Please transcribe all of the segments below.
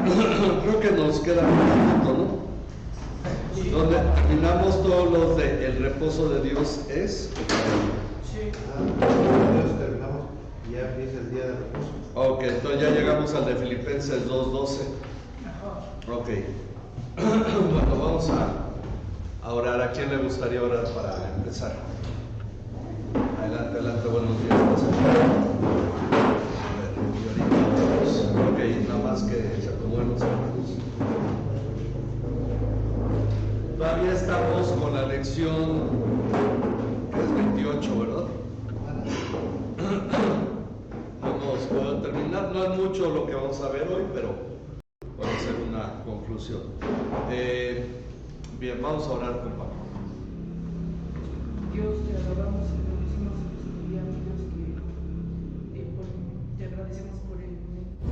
Creo que nos queda un poquito, ¿no? Donde terminamos todos los de el reposo de Dios es. Sí. Entonces terminamos y ya empieza el día de reposo. Ok, entonces ya llegamos al de Filipenses 2:12. Ok. Bueno, vamos a orar. ¿A quién le gustaría orar para empezar? Adelante, adelante, buenos días. A ver, y ahorita vamos. Ok, nada más que se acomoden los hermanos. Todavía estamos con la lección que es 28, ¿verdad? Vamos a terminar. No es mucho lo que vamos a ver hoy, pero vamos a hacer una conclusión. Bien, vamos a orar con Pablo. Dios, te adoramos y bendecimos en este día, mi Dios, te agradecemos por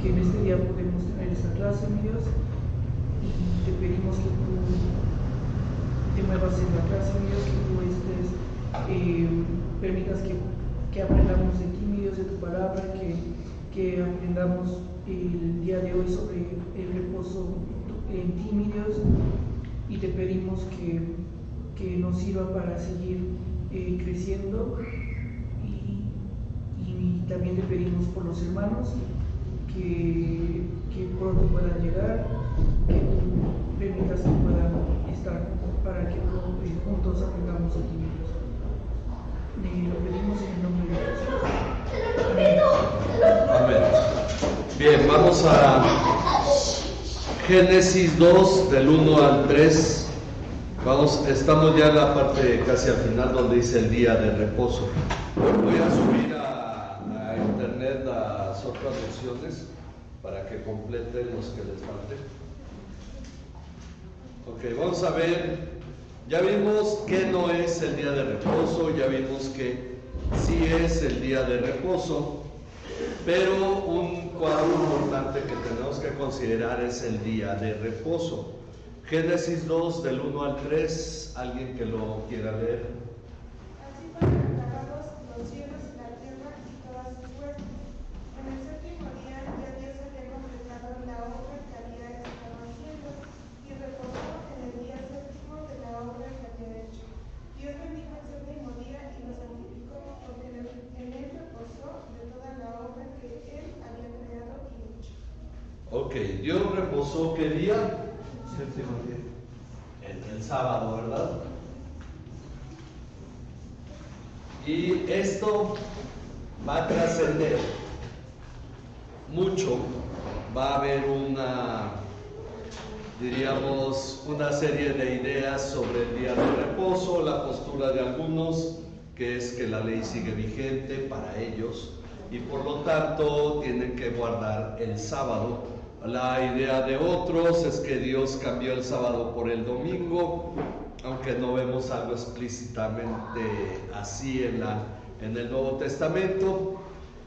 que en este día podemos tener esta clase, mi Dios, y te pedimos que tú te muevas en la clase, mi Dios, que tú permitas que aprendamos de ti, mi Dios, de tu palabra, que aprendamos el día de hoy sobre el reposo en ti, mi Dios, y te pedimos que nos sirva para seguir creciendo y también te pedimos por los hermanos que pronto puedan llegar, que tú permitas que puedan estar para que juntos aprendamos a ti, Dios. Lo pedimos en el nombre de Jesús. Amén. Bien, vamos a Génesis 2, del 1 al 3. Estamos ya en la parte casi al final donde dice el día de reposo. Voy a subir a internet las otras lecciones para que completen los que les falten. Ok, vamos a ver. Ya vimos que no es el día de reposo, ya vimos que sí es el día de reposo, pero un cuadro importante que tenemos que considerar es el día de reposo. Génesis 2, del 1 al 3, alguien que lo quiera leer. Así fueron acabados los cielos y la tierra y todas sus fuerzas. En el séptimo día ya Dios había completado la obra que había estado haciendo y reposó en el día séptimo de la obra que había hecho. Dios bendijo el séptimo día y lo santificó porque en él reposó de toda la obra que él había creado y hecho. Ok, Dios reposó ¿qué día? Séptimo día. El sábado, ¿verdad? Y esto va a trascender mucho. Va a haber una serie de ideas sobre el día de reposo, la postura de algunos, que es que la ley sigue vigente para ellos y por lo tanto tienen que guardar el sábado. La idea de otros es que Dios cambió el sábado por el domingo, aunque no vemos algo explícitamente así en el Nuevo Testamento.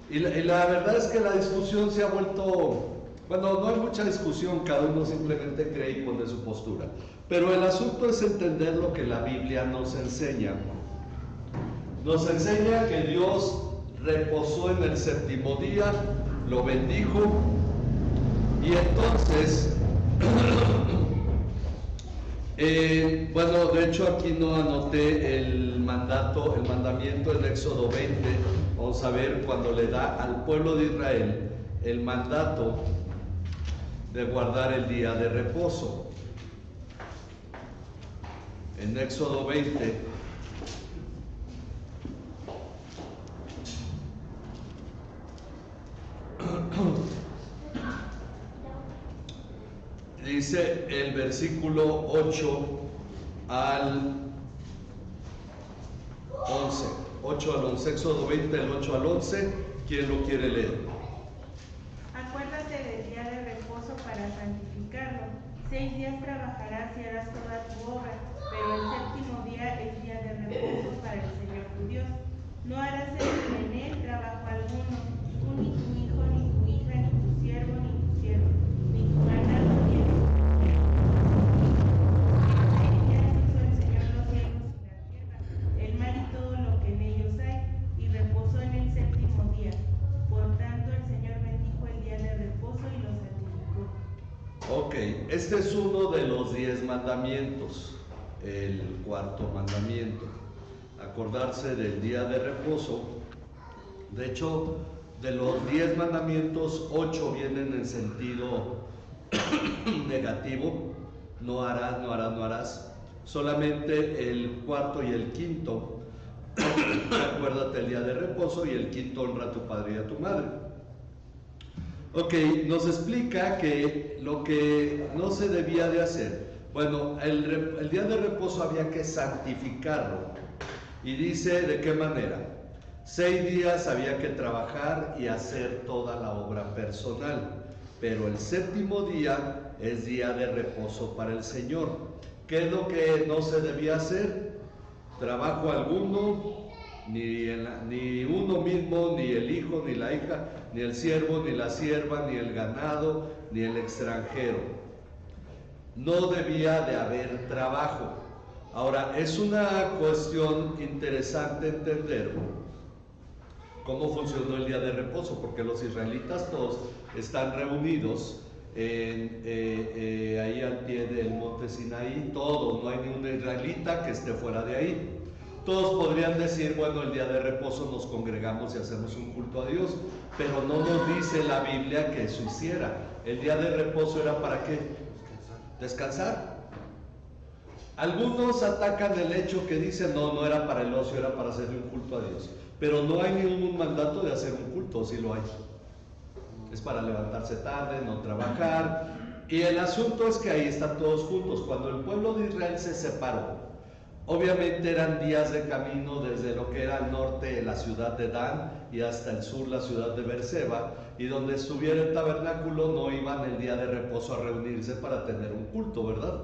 Y la verdad es que la discusión se ha vuelto, bueno, no hay mucha discusión, cada uno simplemente cree y pone su postura. Pero el asunto es entender lo que la Biblia nos enseña. Nos enseña que Dios reposó en el séptimo día, lo bendijo. Y entonces, bueno, de hecho aquí no anoté el mandamiento del Éxodo 20. Vamos a ver cuando le da al pueblo de Israel el mandato de guardar el día de reposo. En Éxodo 20. Dice el versículo 8 al 11. 8 al 11, Éxodo 20, el 8 al 11. ¿Quién lo quiere leer? Acuérdate del día de reposo para santificarlo. 6 días trabajarás y harás toda tu obra, pero el séptimo día es día de reposo para el Señor tu Dios. No harás en él trabajo alguno, tú ni tu hijo, ni tu hija, ni tu siervo, ni tu siervo, ni tu ganado, ni el Señor los cielos y la tierra, el mar y todo lo que en ellos hay, y reposó en el séptimo día. Por tanto, el Señor bendijo el día de reposo y lo santificó. Ok, este es uno de los 10 mandamientos, el cuarto mandamiento, acordarse del día de reposo. De hecho, de los 10 mandamientos, 8 vienen en sentido negativo: no harás, no harás, no harás. Solamente el cuarto y el quinto, acuérdate el día de reposo, y el quinto, honra a tu padre y a tu madre. Ok, nos explica que lo que no se debía de hacer, bueno, el día de reposo había que santificarlo, y dice de qué manera. 6 días había que trabajar y hacer toda la obra personal, pero el séptimo día es día de reposo para el Señor. ¿Qué es lo que no se debía hacer? Trabajo alguno, ni uno mismo, ni el hijo, ni la hija, ni el siervo, ni la sierva, ni el ganado, ni el extranjero. No debía de haber trabajo. Ahora, es una cuestión interesante entender cómo funcionó el día de reposo, porque los israelitas todos están reunidos ahí al pie del monte Sinaí, todos, no hay ni un israelita que esté fuera de ahí. Todos podrían decir, bueno, el día de reposo nos congregamos y hacemos un culto a Dios, pero no nos dice la Biblia que eso hiciera. El día de reposo era ¿para qué? Descansar. Algunos atacan el hecho que dicen, no era para el ocio, era para hacerle un culto a Dios. Pero no hay ningún mandato de hacer un culto, sí lo hay. Es para levantarse tarde, no trabajar. Y el asunto es que ahí están todos juntos. Cuando el pueblo de Israel se separó, obviamente eran días de camino desde lo que era al norte la ciudad de Dan y hasta el sur la ciudad de Beerseba, y donde estuviera el tabernáculo no iban el día de reposo a reunirse para tener un culto, ¿verdad?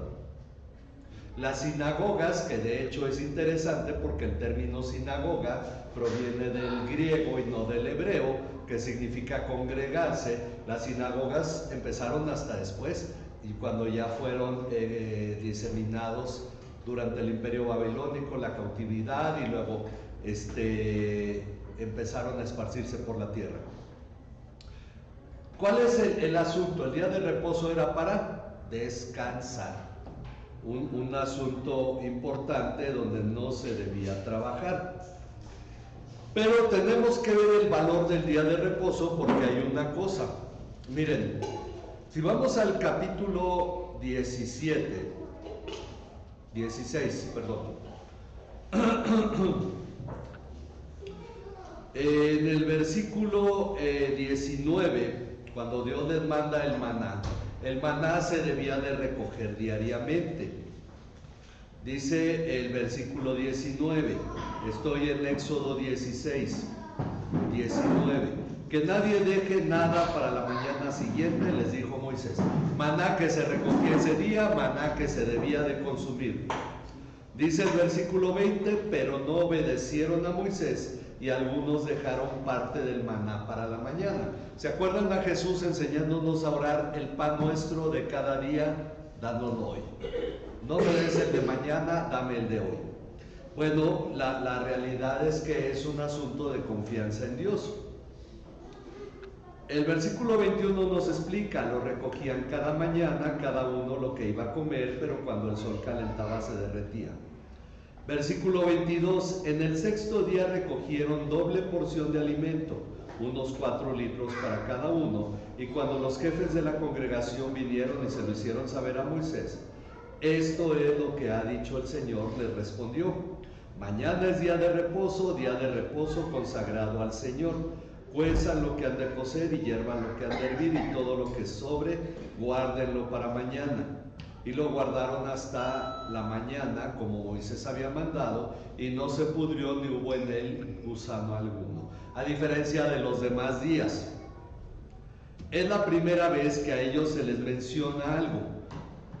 Las sinagogas, que de hecho es interesante porque el término sinagoga proviene del griego y no del hebreo, que significa congregarse. Las sinagogas empezaron hasta después, y cuando ya fueron diseminados durante el imperio babilónico, la cautividad, y luego empezaron a esparcirse por la tierra. ¿Cuál es el asunto? El día de reposo era para descansar. Un asunto importante donde no se debía trabajar. Pero tenemos que ver el valor del día de reposo, porque hay una cosa. Miren, si vamos al capítulo 16, en el versículo 19, cuando Dios les manda el maná se debía de recoger diariamente. Dice el versículo 19, estoy en Éxodo 16, 19, que nadie deje nada para la mañana siguiente, les dijo Moisés. Maná que se recogía ese día, maná que se debía de consumir. Dice el versículo 20, pero no obedecieron a Moisés, y algunos dejaron parte del maná para la mañana. ¿Se acuerdan a Jesús enseñándonos a orar? El pan nuestro de cada día, dánoslo hoy. No me des el de mañana, dame el de hoy. Bueno, la realidad es que es un asunto de confianza en Dios. El versículo 21 nos explica, lo recogían cada mañana, cada uno lo que iba a comer, pero cuando el sol calentaba se derretía. Versículo 22, en el sexto día recogieron doble porción de alimento, unos 4 litros para cada uno, y cuando los jefes de la congregación vinieron y se lo hicieron saber a Moisés, esto es lo que ha dicho el Señor, les respondió, mañana es día de reposo consagrado al Señor, cuezan lo que han de cocer y hiervan lo que han de hervir, y todo lo que sobre, guárdenlo para mañana. Y lo guardaron hasta la mañana, como Moisés había mandado, y no se pudrió ni hubo en él gusano alguno. A diferencia de los demás días, es la primera vez que a ellos se les menciona algo.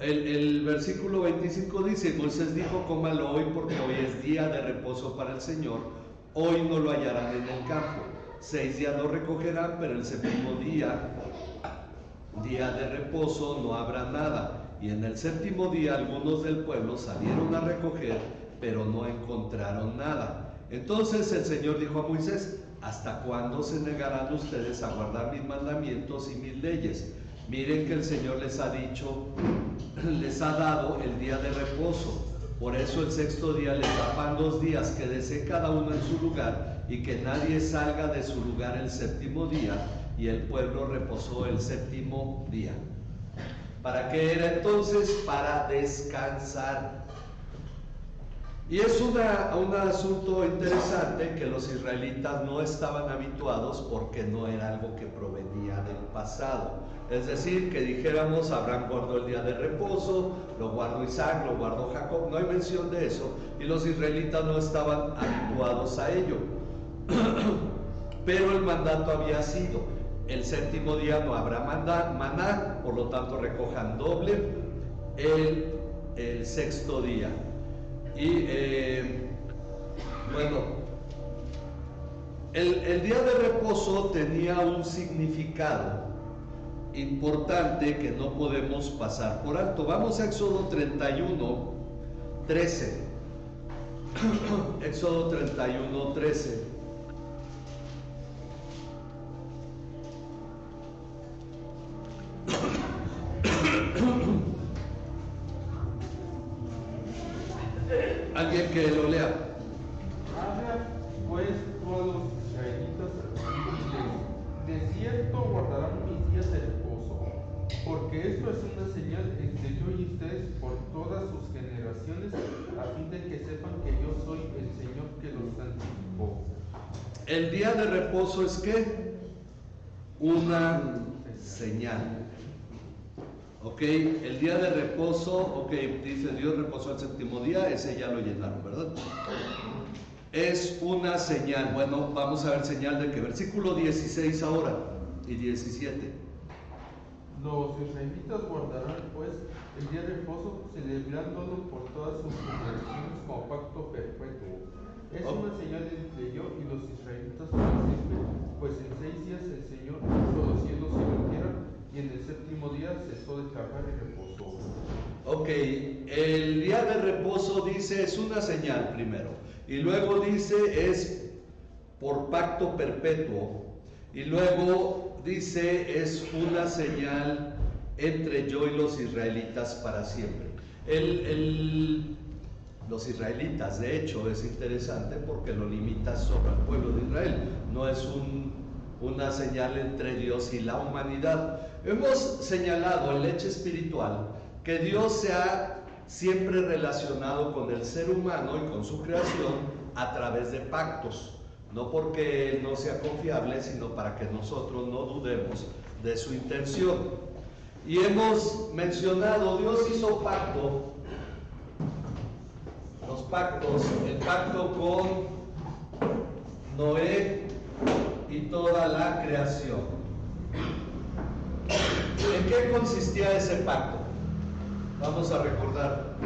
El versículo 25 dice, Moisés dijo, cómalo hoy porque hoy es día de reposo para el Señor, hoy no lo hallarán en el campo. 6 días lo recogerán, pero el séptimo día, día de reposo, no habrá nada. Y en el séptimo día algunos del pueblo salieron a recoger, pero no encontraron nada. Entonces el Señor dijo a Moisés, ¿hasta cuándo se negarán ustedes a guardar mis mandamientos y mis leyes? Miren que el Señor les ha dicho, les ha dado el día de reposo. Por eso el sexto día les da pan 2 días, quédese cada uno en su lugar y que nadie salga de su lugar el séptimo día. Y el pueblo reposó el séptimo día. ¿Para qué era entonces? Para descansar. Y es un asunto interesante que los israelitas no estaban habituados porque no era algo que provenía del pasado. Es decir, que dijéramos, Abraham guardó el día de reposo, lo guardó Isaac, lo guardó Jacob, no hay mención de eso, y los israelitas no estaban habituados a ello. Pero el mandato había sido, el séptimo día no habrá maná, por lo tanto recojan doble el sexto día. Y bueno, el día de reposo tenía un significado importante que no podemos pasar por alto. Vamos a Éxodo 31, 13. Éxodo 31, 13. Alguien que lo lea. Habla pues todos los israelitas de cierto guardarán mis días de reposo, porque esto es una señal entre yo y ustedes por todas sus generaciones, a fin de que sepan que yo soy el Señor que los santificó. El día de reposo es ¿qué? Una señal. Ok, el día de reposo, ok, dice Dios reposó el séptimo día, ese ya lo llenaron, ¿verdad? Es una señal. Bueno, vamos a ver señal de qué. Versículo 16 ahora y 17. Los israelitas guardarán pues el día de reposo, celebrándolo por todas sus generaciones como pacto perpetuo. Es una señal entre yo y los israelitas para siempre, pues en 6 días el Señor hizo los cielos y la tierra, y en el séptimo día cesó de trabajar y reposó. Ok, el día de reposo dice es una señal primero, y luego dice es por pacto perpetuo, y luego dice es una señal entre yo y los israelitas para siempre. Los israelitas, de hecho, es interesante porque lo limita solo al pueblo de Israel, no es una señal entre Dios y la humanidad. Hemos señalado en leche espiritual que Dios se ha siempre relacionado con el ser humano y con su creación a través de pactos, no porque Él no sea confiable, sino para que nosotros no dudemos de su intención. Y hemos mencionado, Dios hizo pacto, los pactos, el pacto con Noé y toda la creación. ¿En qué consistía ese pacto? Vamos a recordar.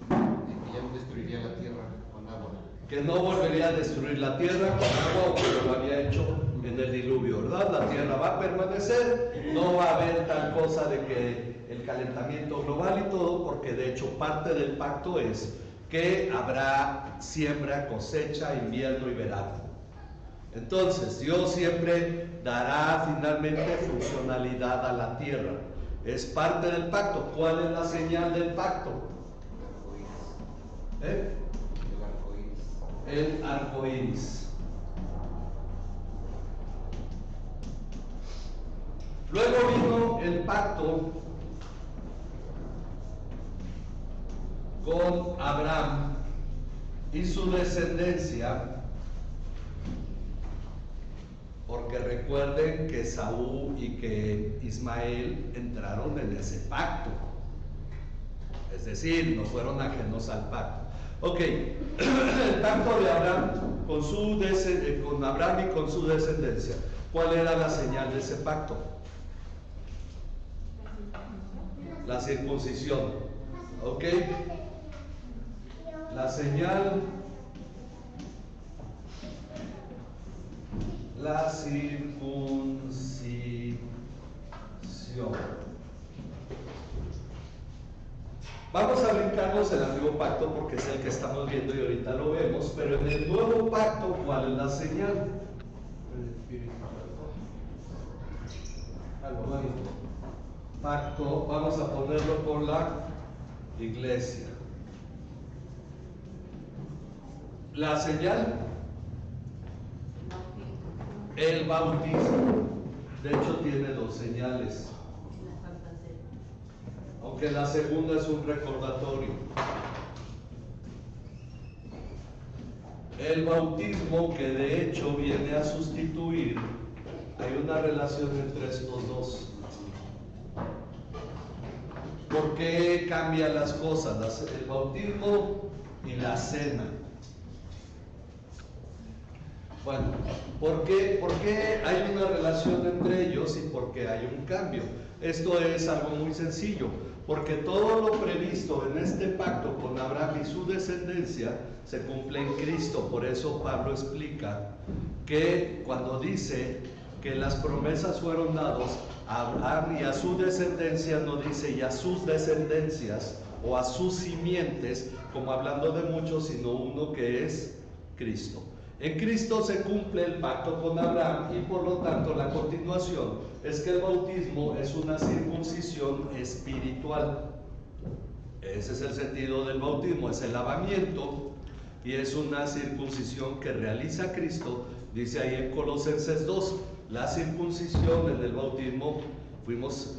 Que ya no destruiría la tierra con agua. Que no volvería a destruir la tierra con agua, como lo había hecho en el diluvio, ¿verdad? La tierra va a permanecer, no va a haber tal cosa de que el calentamiento global y todo, porque de hecho parte del pacto es que habrá siembra, cosecha, invierno y verano. Entonces, Dios siempre dará finalmente funcionalidad a la tierra. Es parte del pacto. ¿Cuál es la señal del pacto? El arco iris. Luego vino el pacto con Abraham y su descendencia, porque recuerden que Saúl y que Ismael entraron en ese pacto, es decir, no fueron ajenos al pacto. Ok, el pacto de Abraham con Abraham y con su descendencia. ¿Cuál era la señal de ese pacto? La circuncisión. Ok, la señal, la circuncisión. Vamos a brincarnos el antiguo pacto porque es el que estamos viendo y ahorita lo vemos, pero en el nuevo pacto, ¿cuál es la señal? El Espíritu Bueno, pacto, vamos a ponerlo con la iglesia. La señal, el bautismo. De hecho tiene dos señales, aunque la segunda es un recordatorio. El bautismo, que de hecho viene a sustituir, hay una relación entre estos dos. ¿Por qué cambian las cosas? El bautismo y la cena. Bueno, ¿por qué hay una relación entre ellos y por qué hay un cambio? Esto es algo muy sencillo, porque todo lo previsto en este pacto con Abraham y su descendencia se cumple en Cristo. Por eso Pablo explica que cuando dice que las promesas fueron dadas a Abraham y a su descendencia, no dice y a sus descendencias o a sus simientes, como hablando de muchos, sino uno que es Cristo. En Cristo se cumple el pacto con Abraham y por lo tanto la continuación es que el bautismo es una circuncisión espiritual. Ese es el sentido del bautismo, es el lavamiento y es una circuncisión que realiza Cristo. Dice ahí en Colosenses 2, la circuncisión en el bautismo, fuimos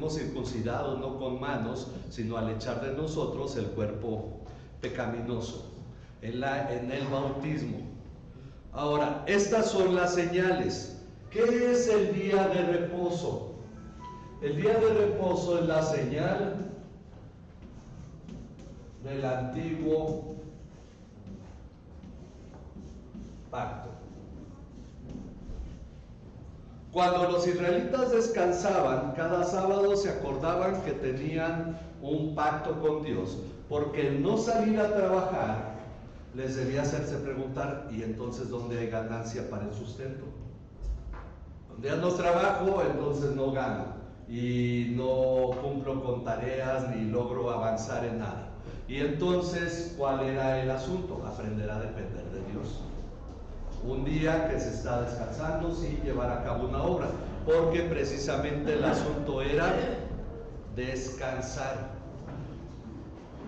circuncidados no con manos, sino al echar de nosotros el cuerpo pecaminoso. En el bautismo. Ahora, estas son las señales. ¿Qué es el día de reposo? El día de reposo es la señal del antiguo pacto. Cuando los israelitas descansaban, cada sábado se acordaban que tenían un pacto con Dios, porque el no salir a trabajar les debía hacerse preguntar, ¿y entonces dónde hay ganancia para el sustento? Donde ya no trabajo, entonces no gano y no cumplo con tareas ni logro avanzar en nada. Y entonces, ¿cuál era el asunto? Aprender a depender de Dios. Un día que se está descansando, sí, llevar a cabo una obra, porque precisamente el asunto era descansar.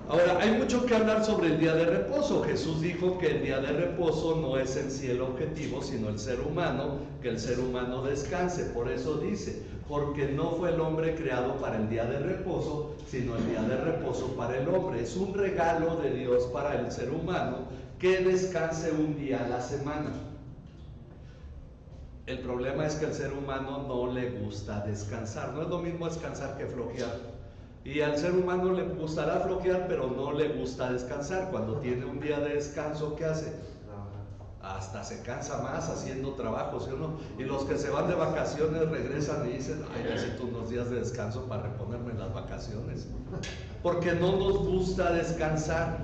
Ahora, hay mucho que hablar sobre el día de reposo. Jesús dijo que el día de reposo no es en sí el objetivo, sino el ser humano, que el ser humano descanse. Por eso dice, porque no fue el hombre creado para el día de reposo, sino el día de reposo para el hombre. Es un regalo de Dios para el ser humano que descanse un día a la semana. El problema es que al ser humano no le gusta descansar. No es lo mismo descansar que flojear. Y al ser humano le gustará flojear, pero no le gusta descansar. Cuando tiene un día de descanso, ¿qué hace? Hasta se cansa más haciendo trabajo, ¿sí o no? Y los que se van de vacaciones regresan y dicen, ay, necesito unos días de descanso para reponerme en las vacaciones. Porque no nos gusta descansar.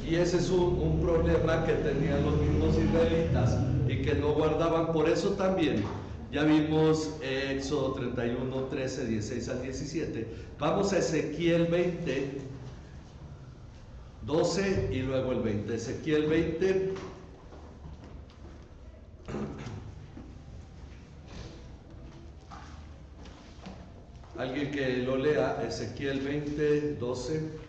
Y ese es un problema que tenían los mismos israelitas y que no guardaban. Por eso también, ya vimos Éxodo 31, 13, 16 al 17. Vamos a Ezequiel 20, 12 y luego el 20. Ezequiel 20. Alguien que lo lea, Ezequiel 20, 12.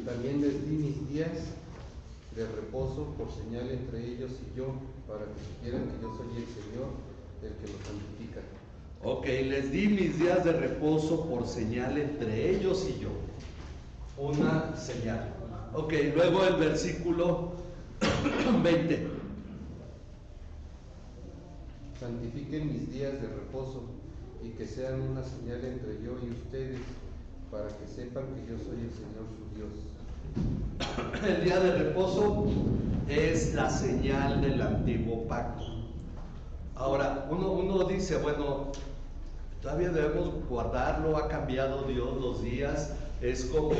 También les di mis días de reposo por señal entre ellos y yo, para que supieran que yo soy el Señor, el que los santifica. Ok, les di mis días de reposo por señal entre ellos y yo. Una señal. Ok, luego el versículo 20. Santifiquen mis días de reposo y que sean una señal entre yo y ustedes, para que sepan que yo soy el Señor su Dios. El día de reposo es la señal del antiguo pacto. Ahora, uno dice, bueno, todavía debemos guardarlo, ha cambiado Dios los días. Es como,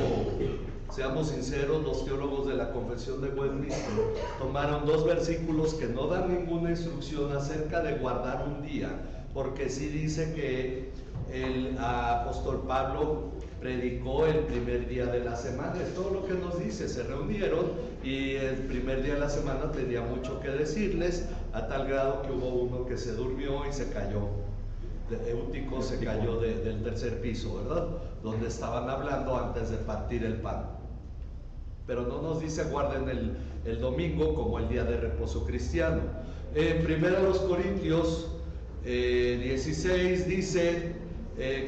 seamos sinceros, los teólogos de la Confesión de Westminster tomaron dos versículos que no dan ninguna instrucción acerca de guardar un día, porque sí dice que el apóstol Pablo, predicó el primer día de la semana. Es todo lo que nos dice. Se reunieron y el primer día de la semana tenía mucho que decirles, a tal grado que hubo uno que se durmió y se cayó. Eutico se cayó del tercer piso, ¿verdad? Donde estaban hablando antes de partir el pan. Pero no nos dice guarden el domingo como el día de reposo cristiano. En 1 Corintios 16 dice,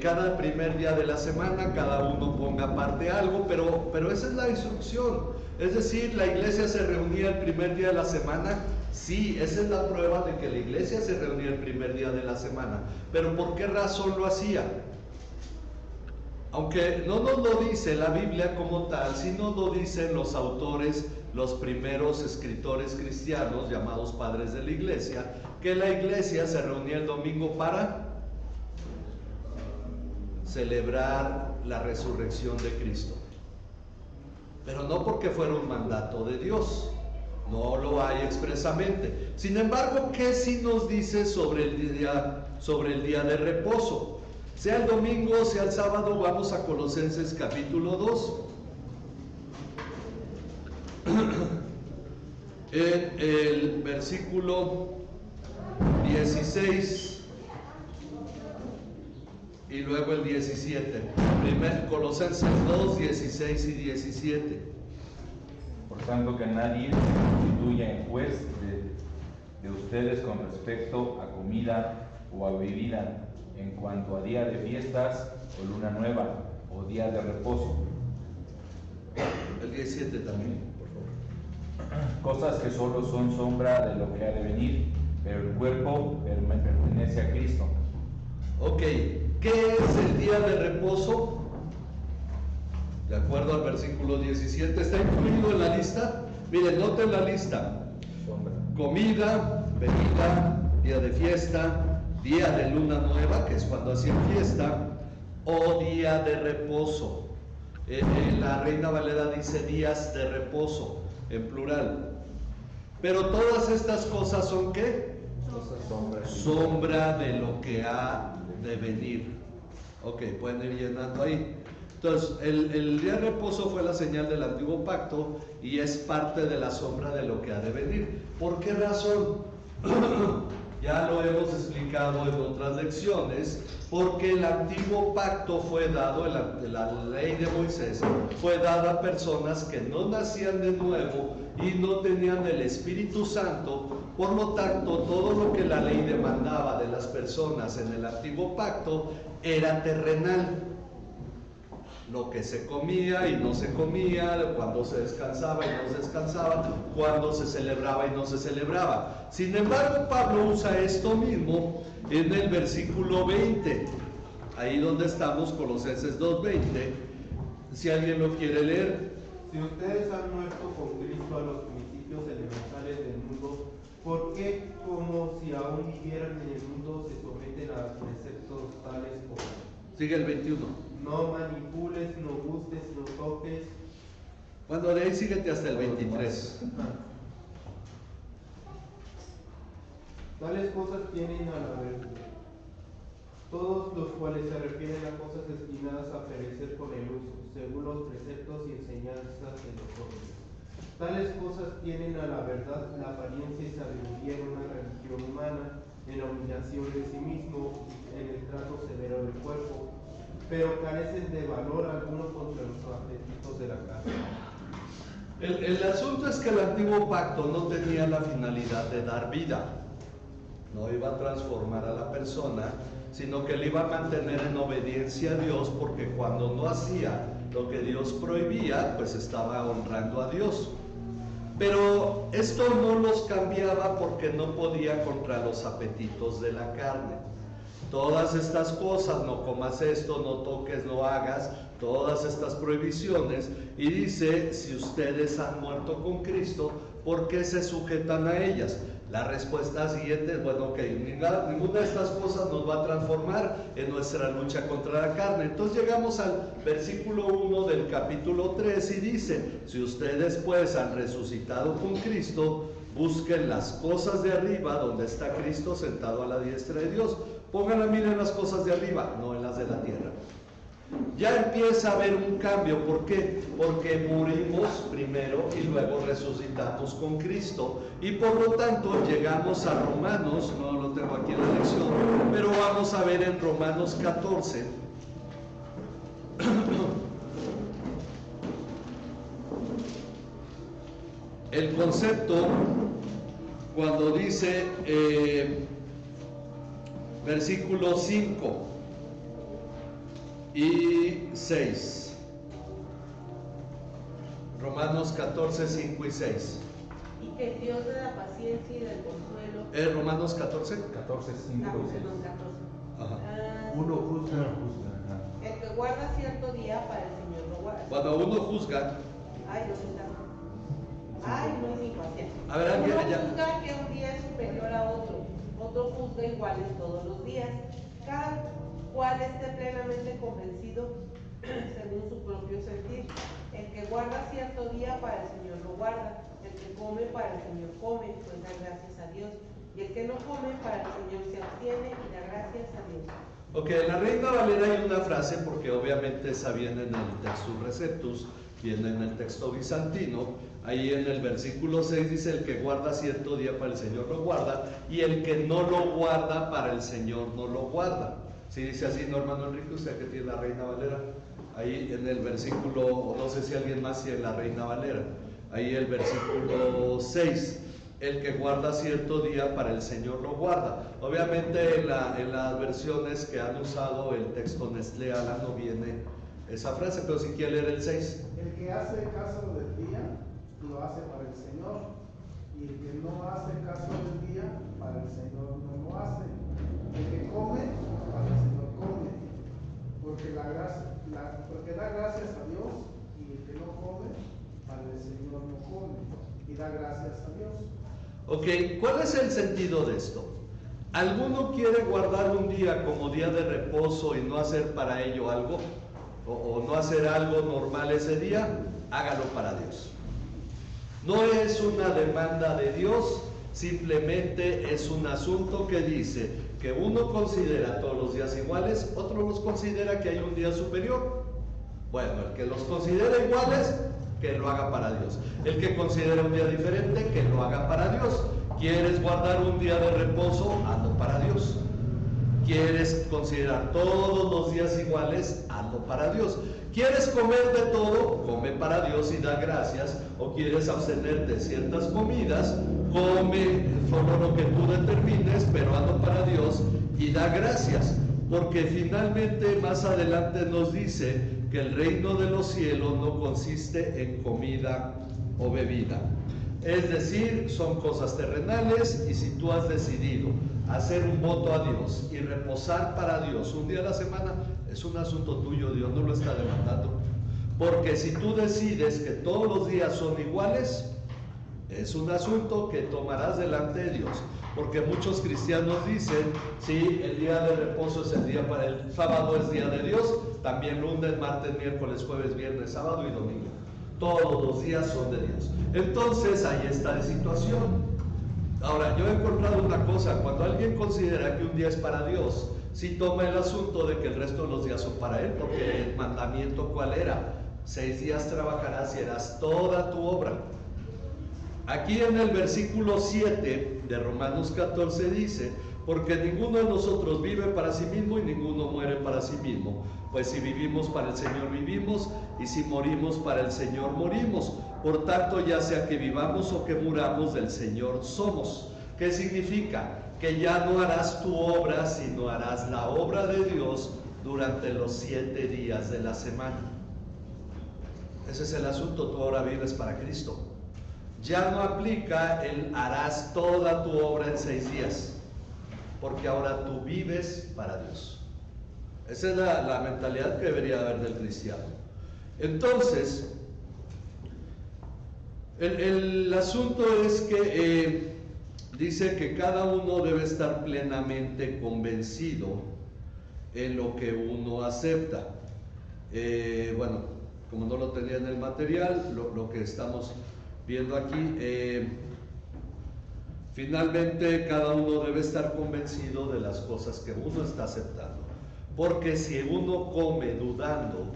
cada primer día de la semana cada uno ponga aparte algo, pero esa es la instrucción. Es decir, la iglesia se reunía el primer día de la semana. Sí, esa es la prueba de que la iglesia se reunía el primer día de la semana. Pero ¿por qué razón lo hacía? Aunque no nos lo dice la Biblia como tal, sí nos lo dicen los autores, los primeros escritores cristianos llamados padres de la iglesia, que la iglesia se reunía el domingo para celebrar la resurrección de Cristo. Pero no porque fuera un mandato de Dios. No lo hay expresamente. Sin embargo, ¿qué sí nos dice sobre el día de reposo? Sea el domingo, sea el sábado, vamos a Colosenses capítulo 2. En el versículo 16 y luego el 17. Colosenses 2, 16 y 17. Por tanto, que nadie se constituya en juez de ustedes con respecto a comida o a bebida, en cuanto a día de fiestas o luna nueva o día de reposo. El 17 también, por favor. Cosas que solo son sombra de lo que ha de venir, pero el cuerpo pertenece a Cristo. Ok, ¿qué es el día de reposo? De acuerdo al versículo 17, ¿está incluido en la lista? Miren, noten la lista. Sombra. Comida, bebida, día de fiesta, día de luna nueva, que es cuando hacían fiesta, o día de reposo. La Reina Valera dice días de reposo, en plural. Pero todas estas cosas son ¿qué? Sombra de lo que ha de venir. Ok, pueden ir llenando ahí. Entonces, el día de reposo fue la señal del antiguo pacto y es parte de la sombra de lo que ha de venir. ¿Por qué razón? Ya lo hemos explicado en otras lecciones, porque el antiguo pacto fue dado, la ley de Moisés, fue dada a personas que no nacían de nuevo y no tenían el Espíritu Santo. Por lo tanto, todo lo que la ley demandaba de las personas en el antiguo pacto era terrenal. Lo que se comía y no se comía, cuando se descansaba y no se descansaba, cuando se celebraba y no se celebraba. Sin embargo, Pablo usa esto mismo en el versículo 20, ahí donde estamos, Colosenses 2:20. Si alguien lo quiere leer. Si ustedes han muerto con Cristo a los principios elementales del mundo, ¿por qué, como si aún vivieran en el mundo, se someten a preceptos tales como? Sigue el 21. No manipules, no gustes, no toques. Bueno, de ahí síguete hasta el 23. Tales cosas tienen a la verdad, todos los cuales se refieren a cosas destinadas a perecer con el uso, según los preceptos y enseñanzas de los hombres. Tales cosas tienen a la verdad la apariencia y sabiduría en una religión humana, en la humillación de sí mismo, en el trato severo del cuerpo, pero carecen de valor alguno contra los apetitos de la carne. El asunto es que el antiguo pacto no tenía la finalidad de dar vida, no iba a transformar a la persona, sino que le iba a mantener en obediencia a Dios, porque cuando no hacía lo que Dios prohibía, pues estaba honrando a Dios. Pero esto no los cambiaba porque no podía contra los apetitos de la carne. Todas estas cosas, no comas esto, no toques, no hagas, todas estas prohibiciones, y dice, si ustedes han muerto con Cristo, ¿por qué se sujetan a ellas? La respuesta siguiente es, bueno, ok, ninguna de estas cosas nos va a transformar en nuestra lucha contra la carne. Entonces llegamos al versículo 1 del capítulo 3 y dice, si ustedes pues han resucitado con Cristo, busquen las cosas de arriba donde está Cristo sentado a la diestra de Dios. Pongan la mira en las cosas de arriba, no en las de la tierra. Ya empieza a haber un cambio. ¿Por qué? Porque morimos primero y luego resucitamos con Cristo. Y por lo tanto llegamos a Romanos, no lo tengo aquí en la lección, pero vamos a ver en Romanos 14. El concepto cuando dice versículos 5 y 6. Romanos 14, 5 y 6. Y que el Dios de la paciencia y del consuelo. ¿Romanos 14? 14, 5 y 6. Perdón, 14. Ajá. Uno juzga. El que guarda cierto día para el Señor lo guarda. Cuando uno juzga, Ay, no está. Ay, no es impaciencia. A ver, alguien Uno allá. juzga que un día es superior a otro. Otro juzga iguales todos los días. Cada cual esté plenamente convencido según su propio sentir. El que guarda cierto día para el Señor lo guarda. El que come para el Señor come, pues da gracias a Dios. Y el que no come para el Señor se abstiene y da gracias a Dios. Ok, en la Reina Valera hay una frase, porque obviamente esa viene en el Textus Receptus, viene en el texto bizantino. Ahí en el versículo 6 dice: el que guarda cierto día para el Señor lo guarda, y el que no lo guarda para el Señor no lo guarda. ¿Sí dice así, no, hermano Enrique, usted que tiene la Reina Valera? Ahí en el versículo, o no sé si alguien más tiene la Reina Valera, ahí el versículo 6, el que guarda cierto día para el Señor lo guarda. Obviamente en las versiones que han usado el texto Nestlé Ala no viene esa frase, pero si quiere leer el 6. El que hace caso del día, lo hace para el Señor, y el que no hace caso del día, para el Señor no lo hace. El que come, para el Señor come, porque da gracias a Dios, y el que no come, para el Señor no come, y da gracias a Dios. Ok, ¿cuál es el sentido de esto? ¿Alguno quiere guardar un día como día de reposo y no hacer para ello algo? ¿O no hacer algo normal ese día? Hágalo para Dios. No es una demanda de Dios, simplemente es un asunto que dice que uno considera todos los días iguales, otro los considera que hay un día superior. Bueno, el que los considera iguales, que lo haga para Dios. El que considera un día diferente, que lo haga para Dios. ¿Quieres guardar un día de reposo? Hazlo para Dios. ¿Quieres considerar todos los días iguales? Hazlo para Dios. ¿Quieres comer de todo? Come para Dios y da gracias. ¿O quieres abstenerte de ciertas comidas? Come solo lo que tú determines, pero hazlo para Dios y da gracias. Porque finalmente más adelante nos dice que el reino de los cielos no consiste en comida o bebida. Es decir, son cosas terrenales, y si tú has decidido hacer un voto a Dios y reposar para Dios un día a la semana, es un asunto tuyo, Dios no lo está demandando. Porque si tú decides que todos los días son iguales, es un asunto que tomarás delante de Dios. Porque muchos cristianos dicen: sí, el día de reposo es el día para el sábado, es día de Dios, también lunes, martes, miércoles, jueves, viernes, sábado y domingo. Todos los días son de Dios. Entonces ahí está la situación. Ahora, yo he encontrado una cosa: cuando alguien considera que un día es para Dios, sí toma el asunto de que el resto de los días son para Él, porque el mandamiento, ¿cuál era? 6 días trabajarás y harás toda tu obra. Aquí en el versículo 7 de Romanos 14 dice: porque ninguno de nosotros vive para sí mismo y ninguno muere para sí mismo. Pues si vivimos para el Señor vivimos, y si morimos para el Señor morimos. Por tanto, ya sea que vivamos o que muramos, del Señor somos. ¿Qué significa? Que ya no harás tu obra, sino harás la obra de Dios durante los 7 días de la semana. Ese es el asunto. Tú ahora vives para Cristo. Ya no aplica el harás toda tu obra en 6 días, porque ahora tú vives para Dios. Esa es la mentalidad que debería haber del cristiano. Entonces, el asunto es que dice que cada uno debe estar plenamente convencido en lo que uno acepta. Bueno, como no lo tenía en el material, lo que estamos viendo aquí, finalmente cada uno debe estar convencido de las cosas que uno está aceptando. porque si uno come dudando,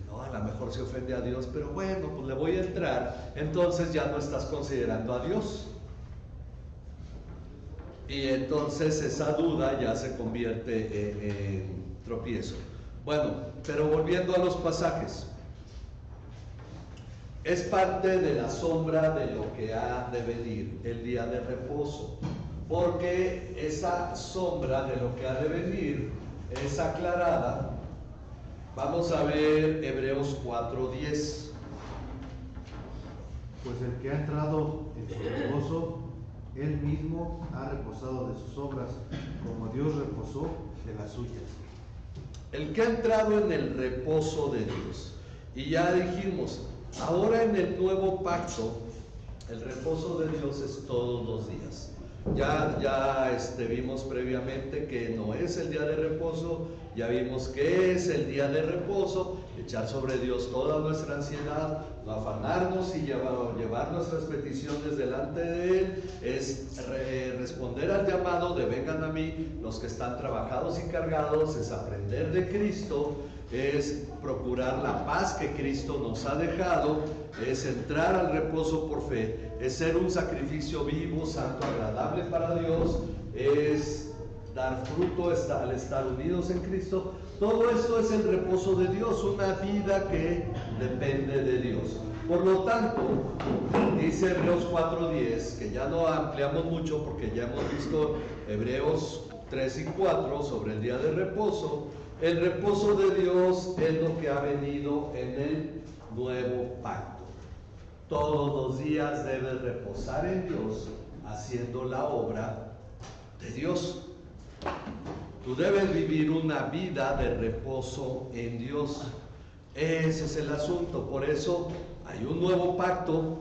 no, a lo mejor se ofende a Dios, pero bueno, pues le voy a entrar, entonces ya no estás considerando a Dios. Y entonces esa duda ya se convierte en tropiezo. Bueno, pero volviendo a los pasajes, es parte de la sombra de lo que ha de venir, el día de reposo, porque esa sombra de lo que ha de venir es aclarada. Vamos a ver Hebreos 4:10. Pues el que ha entrado en su reposo, él mismo ha reposado de sus obras, como Dios reposó de las suyas. El que ha entrado en el reposo de Dios. Y ya dijimos, ahora en el nuevo pacto, el reposo de Dios es todos los días. Ya vimos previamente que no es el día de reposo, ya vimos que es el día de reposo, echar sobre Dios toda nuestra ansiedad, no afanarnos y llevar nuestras peticiones delante de Él, es responder al llamado de vengan a mí los que están trabajados y cargados, es aprender de Cristo, es procurar la paz que Cristo nos ha dejado, es entrar al reposo por fe, es ser un sacrificio vivo, santo, agradable para Dios, es dar fruto al estar unidos en Cristo. Todo esto es el reposo de Dios, una vida que depende de Dios. Por lo tanto, dice Hebreos 4:10, que ya no ampliamos mucho porque ya hemos visto Hebreos 3 y 4 sobre el día de reposo. El reposo de Dios es lo que ha venido en el nuevo pacto. Todos los días debes reposar en Dios haciendo la obra de Dios. Tú debes vivir una vida de reposo en Dios. Ese es el asunto. Por eso hay un nuevo pacto.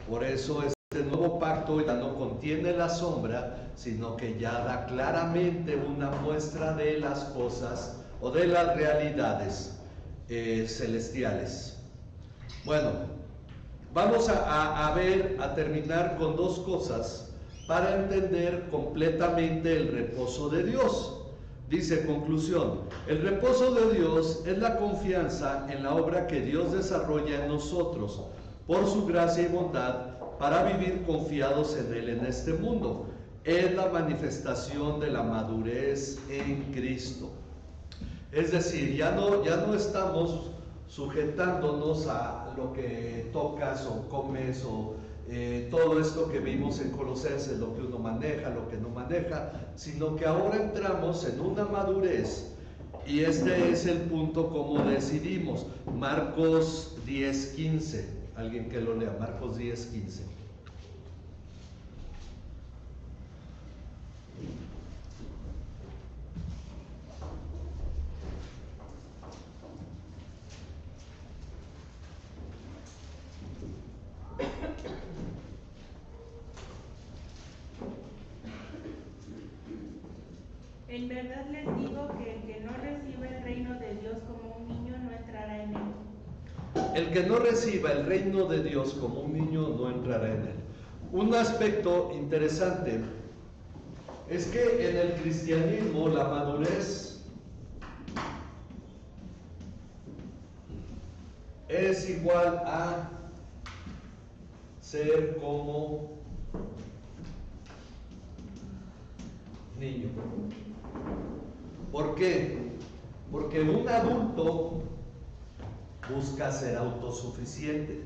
Por eso este nuevo pacto ya no contiene la sombra, sino que ya da claramente una muestra de las cosas o de las realidades celestiales. Bueno, vamos a terminar con dos cosas para entender completamente el reposo de Dios. Dice, conclusión, el reposo de Dios es la confianza en la obra que Dios desarrolla en nosotros por su gracia y bondad para vivir confiados en Él en este mundo. Es la manifestación de la madurez en Cristo. Es decir, ya no estamos sujetándonos a lo que tocas o comes o todo esto que vimos en Colosenses, lo que uno maneja, lo que no maneja, sino que ahora entramos en una madurez y este es el punto como decidimos. Marcos 10:15, alguien que lo lea, Marcos 10:15. En verdad les digo que el que no reciba el reino de Dios como un niño no entrará en él. El que no reciba el reino de Dios como un niño no entrará en él. Un aspecto interesante es que en el cristianismo la madurez es igual a ser como niño. ¿Por qué? Porque un adulto busca ser autosuficiente.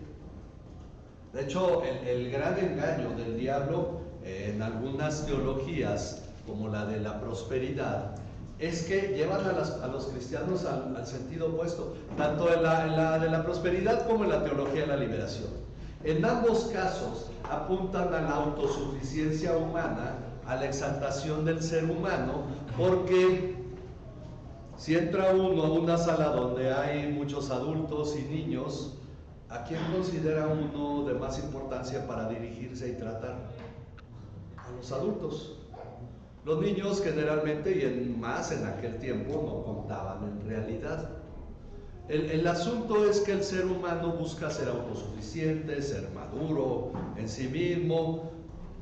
De hecho, el gran engaño del diablo en algunas teologías, como la de la prosperidad, es que llevan a los cristianos al sentido opuesto, tanto en la de la prosperidad como en la teología de la liberación. En ambos casos apuntan a la autosuficiencia humana, a la exaltación del ser humano, porque si entra uno a una sala donde hay muchos adultos y niños, ¿a quién considera uno de más importancia para dirigirse y tratar? A los adultos. Los niños generalmente, y más en aquel tiempo, no contaban en realidad. El asunto es que el ser humano busca ser autosuficiente, ser maduro en sí mismo,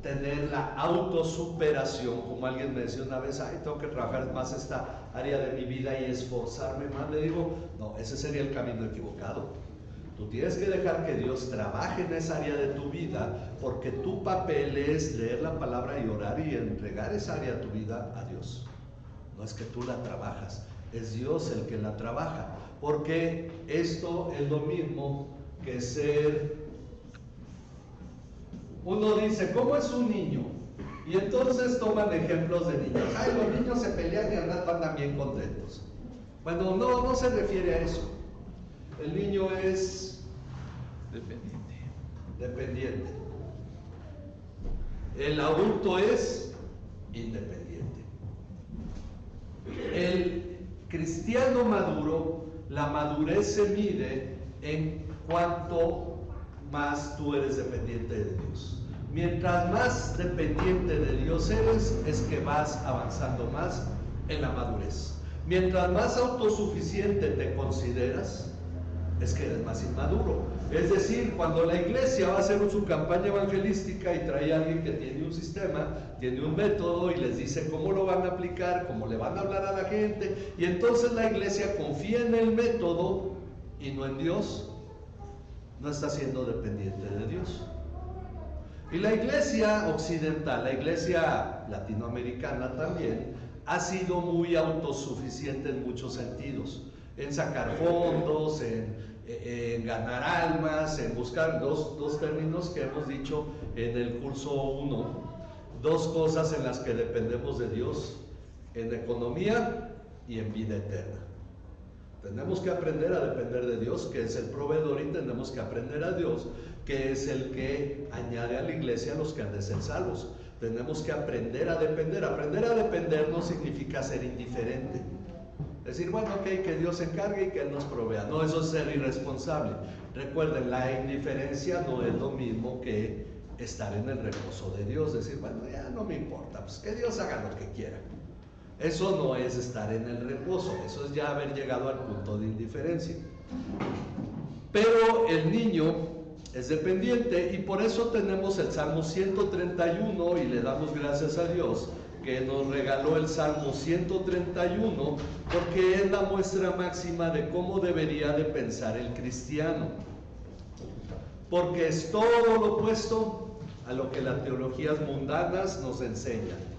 tener la autosuperación, como alguien me decía una vez, ay, tengo que trabajar más esta área de mi vida y esforzarme más. Le digo, no, ese sería el camino equivocado. Tú tienes que dejar que Dios trabaje en esa área de tu vida, porque tu papel es leer la palabra y orar y entregar esa área de tu vida a Dios. No es que tú la trabajas, es Dios el que la trabaja, porque esto es lo mismo que ser... Uno dice, ¿cómo es un niño? Y entonces toman ejemplos de niños. Ay, los niños se pelean y al rato andan bien contentos. Bueno, no se refiere a eso. El niño es dependiente. El adulto es independiente. El cristiano maduro, la madurez se mide en cuanto más tú eres dependiente de Dios. Mientras más dependiente de Dios eres, es que vas avanzando más en la madurez. Mientras más autosuficiente te consideras, es que eres más inmaduro. Es decir, cuando la iglesia va a hacer su campaña evangelística y trae a alguien que tiene un sistema, tiene un método y les dice cómo lo van a aplicar, cómo le van a hablar a la gente, y entonces la iglesia confía en el método y no en Dios, no está siendo dependiente de Dios. Y la iglesia occidental, la iglesia latinoamericana también, ha sido muy autosuficiente en muchos sentidos, en sacar fondos, en ganar almas, en buscar dos términos que hemos dicho en el curso 1, dos cosas en las que dependemos de Dios, en economía y en vida eterna. Tenemos que aprender a depender de Dios, que es el proveedor, y tenemos que aprender a Dios, que es el que añade a la iglesia a los que han de ser salvos. Tenemos que aprender a depender. Aprender a depender no significa ser indiferente. Decir, bueno, ok, que Dios se encargue y que Él nos provea. No, eso es ser irresponsable. Recuerden, la indiferencia no es lo mismo que estar en el reposo de Dios. Decir, bueno, ya no me importa, pues que Dios haga lo que quiera. Eso no es estar en el reposo, eso es ya haber llegado al punto de indiferencia. Pero el niño es dependiente, y por eso tenemos el Salmo 131 y le damos gracias a Dios que nos regaló el Salmo 131, porque es la muestra máxima de cómo debería de pensar el cristiano, porque es todo lo opuesto a lo que las teologías mundanas nos enseñan.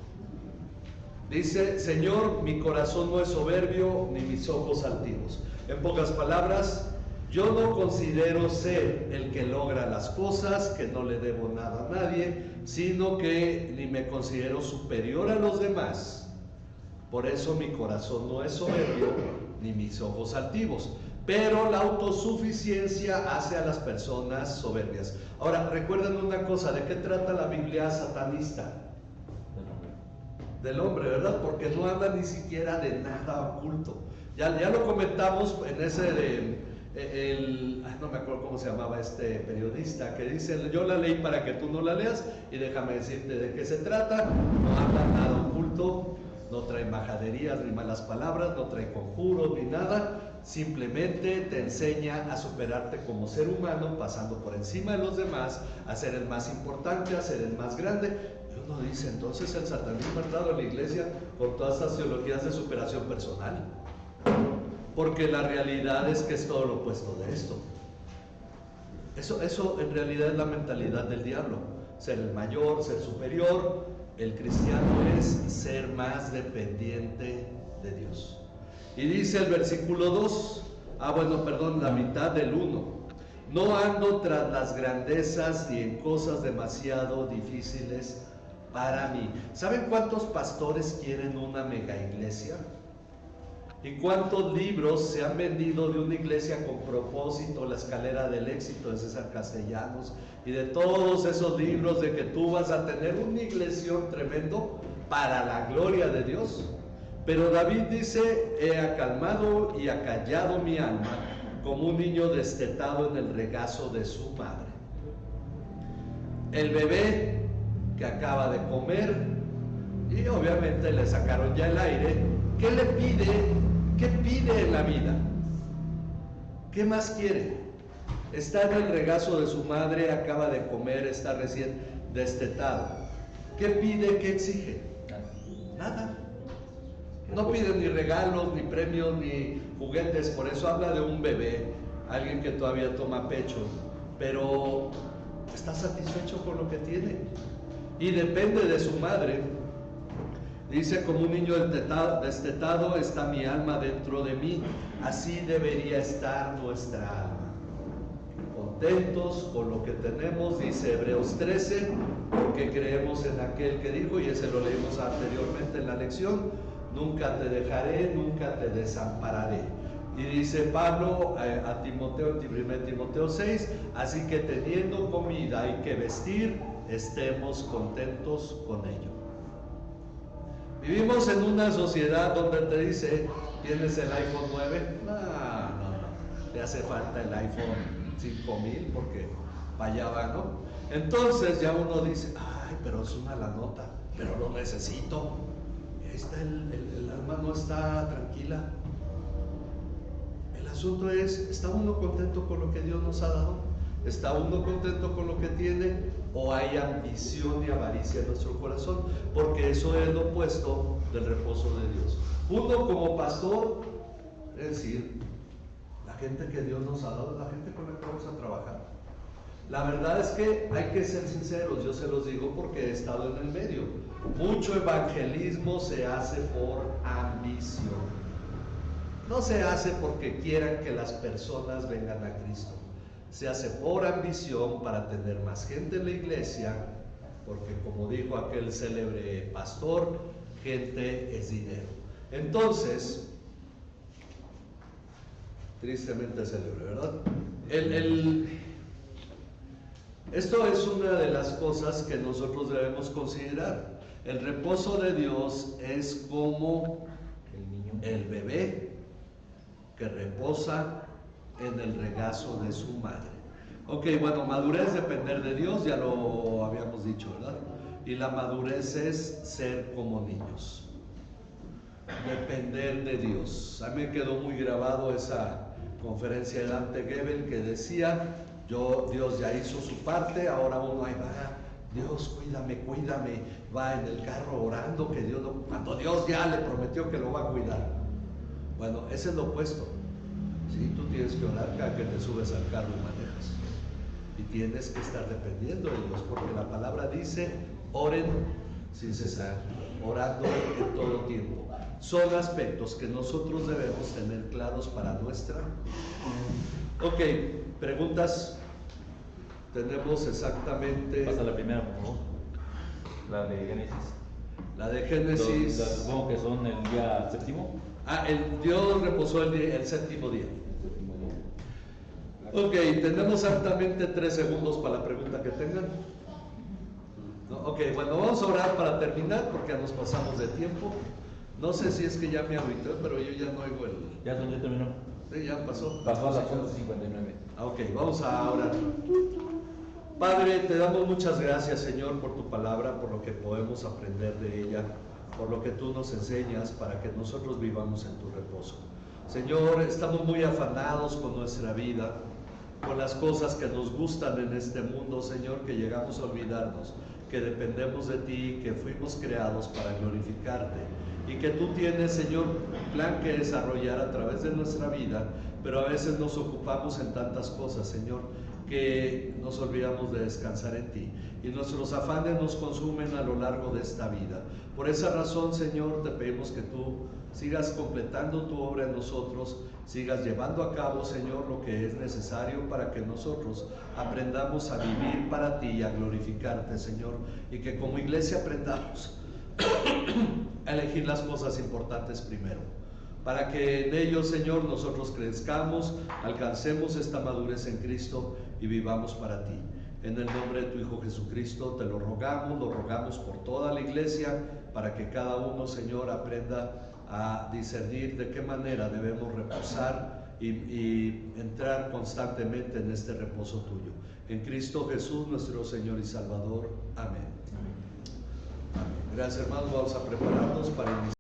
Dice, Señor, mi corazón no es soberbio, ni mis ojos altivos. En pocas palabras, yo no considero ser el que logra las cosas, que no le debo nada a nadie, sino que ni me considero superior a los demás. Por eso mi corazón no es soberbio, ni mis ojos altivos. Pero la autosuficiencia hace a las personas soberbias. Ahora, recuerden una cosa, ¿de qué trata la Biblia satanista? Del hombre, ¿verdad? Porque no habla ni siquiera de nada oculto. Ya lo comentamos en ese no me acuerdo cómo se llamaba este periodista, que dice, yo la leí para que tú no la leas, y déjame decirte de qué se trata. No habla nada oculto, no trae majaderías ni malas palabras, no trae conjuros ni nada, simplemente te enseña a superarte como ser humano, pasando por encima de los demás, a ser el más importante, a ser el más grande. Uno dice, entonces el satanismo ha entrado en la iglesia con todas estas teologías de superación personal, porque la realidad es que es todo lo opuesto de esto. Eso en realidad es la mentalidad del diablo, ser el mayor, ser superior. El cristiano es ser más dependiente de Dios. Y dice el versículo 2, la mitad del 1, no ando tras las grandezas ni en cosas demasiado difíciles para mí. ¿Saben cuántos pastores quieren una mega iglesia? ¿Y cuántos libros se han vendido de una iglesia con propósito? La escalera del éxito de César Castellanos, y de todos esos libros de que tú vas a tener una iglesión tremendo para la gloria de Dios. Pero David dice, he acalmado y acallado mi alma como un niño destetado en el regazo de su madre. El bebé que acaba de comer, y obviamente le sacaron ya el aire. ¿Qué le pide? ¿Qué pide en la vida? ¿Qué más quiere? Está en el regazo de su madre, acaba de comer, está recién destetado. ¿Qué pide? ¿Qué exige? Nada. No pide ni regalos, ni premios, ni juguetes. Por eso habla de un bebé, alguien que todavía toma pecho, pero está satisfecho con lo que tiene y depende de su madre. Dice: como un niño destetado está mi alma dentro de mí. Así debería estar nuestra alma, contentos con lo que tenemos. Dice Hebreos 13, porque creemos en aquel que dijo, y ese lo leímos anteriormente en la lección: nunca te dejaré, nunca te desampararé. Y dice Pablo a Timoteo en 1 Timoteo 6, así que teniendo comida y que vestir, estemos contentos con ello. Vivimos en una sociedad donde te dice: ¿tienes el iPhone 9? No, te hace falta el iPhone 5000 porque para allá va, ¿no? Entonces ya uno dice: ay, pero es una la nota, pero lo necesito. Ahí está el alma no está tranquila. El asunto es: ¿está uno contento con lo que Dios nos ha dado? ¿Está uno contento con lo que tiene? ¿O hay ambición y avaricia en nuestro corazón? Porque eso es lo opuesto del reposo de Dios. Uno como pastor, es decir, la gente que Dios nos ha dado es la gente con la que vamos a trabajar. La verdad es que hay que ser sinceros, yo se los digo porque he estado en el medio. Mucho evangelismo se hace por ambición. No se hace porque quieran que las personas vengan a Cristo. Se hace por ambición, para tener más gente en la iglesia, porque como dijo aquel célebre pastor, gente es dinero. Entonces, tristemente célebre, ¿verdad? Esto es una de las cosas que nosotros debemos considerar. El reposo de Dios es como el bebé que reposa en el regazo de su madre. Ok, bueno, madurez, depender de Dios, ya lo habíamos dicho, ¿verdad? Y la madurez es ser como niños, depender de Dios. A mí me quedó muy grabado esa conferencia de Dante Gebel que decía: Dios ya hizo su parte, ahora uno ahí va: Dios, cuídame, va en el carro orando que Dios cuando Dios ya le prometió que lo va a cuidar. Bueno, ese es lo opuesto. Sí, tú tienes que orar cada que te subes al carro y manejas. Y tienes que estar dependiendo de Dios, porque la palabra dice: oren sin cesar, orando en todo tiempo. Son aspectos que nosotros debemos tener claros para nuestra. Ok, preguntas. Tenemos exactamente. Pasa la primera, por favor. La de Génesis. La de Génesis. Supongo que son el día séptimo. Dios reposó el séptimo día. Ok, tenemos exactamente 3 segundos para la pregunta que tengan. ¿No? Ok, bueno, vamos a orar para terminar porque ya nos pasamos de tiempo. No sé si es que ya me agüité, pero yo ya no oigo el. ¿Ya terminó? Sí, ya pasó. Pasó a las 11:59. Ok, vamos a orar. Padre, te damos muchas gracias, Señor, por tu palabra, por lo que podemos aprender de ella, por lo que tú nos enseñas para que nosotros vivamos en tu reposo. Señor, estamos muy afanados con nuestra vida, con las cosas que nos gustan en este mundo, Señor, que llegamos a olvidarnos que dependemos de ti, que fuimos creados para glorificarte y que tú tienes, Señor, un plan que desarrollar a través de nuestra vida, pero a veces nos ocupamos en tantas cosas, Señor, que nos olvidamos de descansar en ti y nuestros afanes nos consumen a lo largo de esta vida. Por esa razón, Señor, te pedimos que tú sigas completando tu obra en nosotros, sigas llevando a cabo, Señor, lo que es necesario para que nosotros aprendamos a vivir para ti y a glorificarte, Señor, y que como iglesia aprendamos a elegir las cosas importantes primero, para que en ellos, Señor, nosotros crezcamos, alcancemos esta madurez en Cristo y vivamos para ti. En el nombre de tu Hijo Jesucristo te lo rogamos por toda la iglesia, para que cada uno, Señor, aprenda a discernir de qué manera debemos reposar y entrar constantemente en este reposo tuyo. En Cristo Jesús, nuestro Señor y Salvador. Amén. Gracias, hermanos. Vamos a prepararnos para iniciar.